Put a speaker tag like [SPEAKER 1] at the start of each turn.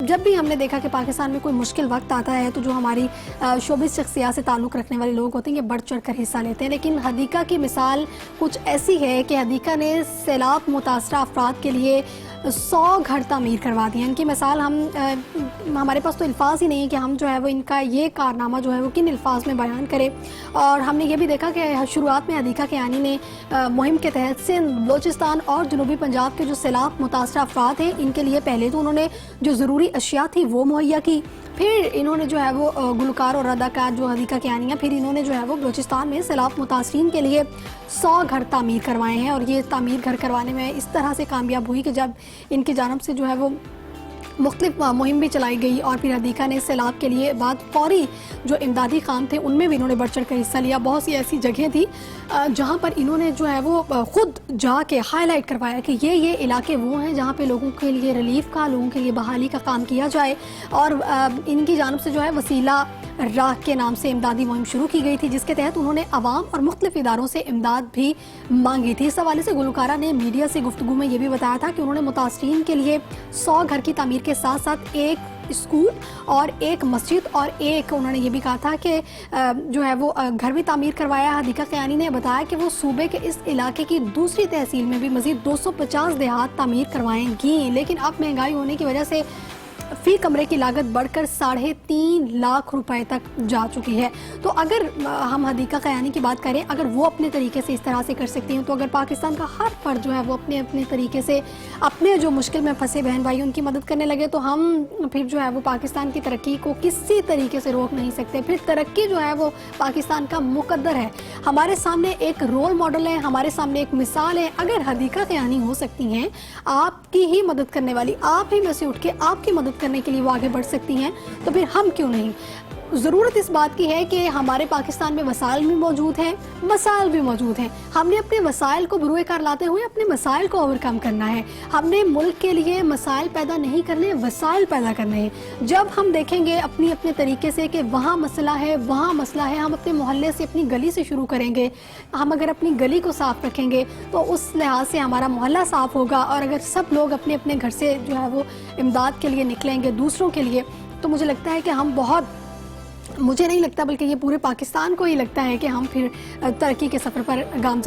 [SPEAKER 1] जब भी हमने देखा कि पाकिस्तान में कोई मुश्किल वक्त आता है तो जो हमारी शोबिस शख्सियत से ताल्लुक़ रखने वाले लोग होते हैं ये बढ़ चढ़ कर हिस्सा लेते हैं। लेकिन हदीका की मिसाल कुछ ऐसी है कि हदीका ने सैलाब मुतासरा अफराद के लिए 100 घर तामीर करवा दिए। इनकी मिसाल हमारे पास तो अल्फाज ही नहीं है कि हम जो है वो इनका ये कारनामा जो है वो किन अल्फाज में बयान करें। और हमने ये भी देखा कि शुरुआत में हदीका कियानी ने मुहिम के तहत सिंध, बलोचिस्तान और जनूबी पंजाब के जो सैलाब मुतासरा अफराद हैं इनके लिए पहले तो उन्होंने जो ज़रूरी अशिया थी वो मुहैया की, फिर इन्होंने जो है वो गुलकार और अदाकार जो हदीका कियानी हैं, फिर इन्होंने जो है वो बलोचिस्तान में सैलाब मुतासरीन के लिए 100 घर तामीर करवाए हैं। और ये तामीर घर करवाने में इस तरह से कामयाब हुई कि जब इनकी जानब से जो है वो मुख्तलिफ मुहिम भी चलाई गई और फिर हदीका ने सैलाब के लिए बाद फौरी जो इमदादी काम थे उनमें भी इन्होंने बढ़ चढ़ कर हिस्सा लिया। बहुत सी ऐसी जगह थी जहाँ पर इन्होंने जो है वो ख़ुद जाके हाईलाइट करवाया कि ये इलाके वो हैं जहाँ पे लोगों के लिए रिलीफ का, लोगों के लिए बहाली का काम किया जाए। और इनकी जानब से जो है वसीला राह के नाम से इमदादी मुहिम शुरू की गई थी, जिसके तहत उन्होंने अवाम और मुख्तलिफ इदारों से इमदाद भी मांगी थी। इस हवाले से गुलकारा ने मीडिया से गुफ्तगू में ये भी बताया था कि उन्होंने मुतासरीन के लिए 100 घर की तामीर के साथ साथ एक स्कूल और एक मस्जिद और एक उन्होंने ये भी कहा था कि जो है वो घर भी तामीर करवाया। हदीका कियानी ने बताया कि वो सूबे के इस इलाके की दूसरी तहसील में भी मज़ीद 250 देहात तामीर करवाएंगी। लेकिन अब महंगाई होने की वजह से फ़ी कमरे की लागत बढ़कर 3.5 लाख रुपए तक जा चुकी है। तो अगर हम हदीका कियानी की बात करें, अगर वो अपने तरीके से इस तरह से कर सकती हैं तो अगर पाकिस्तान का हर फर्द जो है वो अपने अपने तरीके से अपने जो मुश्किल में फंसे बहन भाई उनकी मदद करने लगे तो हम फिर जो है वो पाकिस्तान की तरक्की को किसी तरीके से रोक नहीं सकते। फिर तरक्की जो है वो पाकिस्तान का मुकद्दर है। हमारे सामने एक रोल मॉडल है, हमारे सामने एक मिसाल है। अगर हदीका कियानी हो सकती हैं आपकी ही मदद करने वाली, आप ही में से उठ के आपकी मदद करने के लिए वो आगे बढ़ सकती हैं, तो फिर हम क्यों नहीं। ज़रूरत इस बात की है कि हमारे पाकिस्तान में वसाइल भी मौजूद हैं, मसाइल भी मौजूद हैं। हमने अपने वसाइल को बरूए कार लाते हुए अपने मसाइल को ओवरकम करना है। हमने मुल्क के लिए मसाइल पैदा नहीं करने, वसाइल पैदा करने हैं। जब हम देखेंगे अपनी अपने तरीके से कि वहाँ मसला है, वहाँ मसला है, हम अपने मोहल्ले से, अपनी गली से शुरू करेंगे। हम अगर अपनी गली को साफ़ रखेंगे तो उस लिहाज से हमारा मोहल्ला साफ़ होगा। और अगर सब लोग अपने अपने घर से जो है वो इमदाद के लिए निकलेंगे दूसरों के लिए, तो मुझे लगता है कि हम मुझे नहीं लगता बल्कि ये पूरे पाकिस्तान को ही लगता है कि हम फिर तरक्की के सफ़र पर गामज़न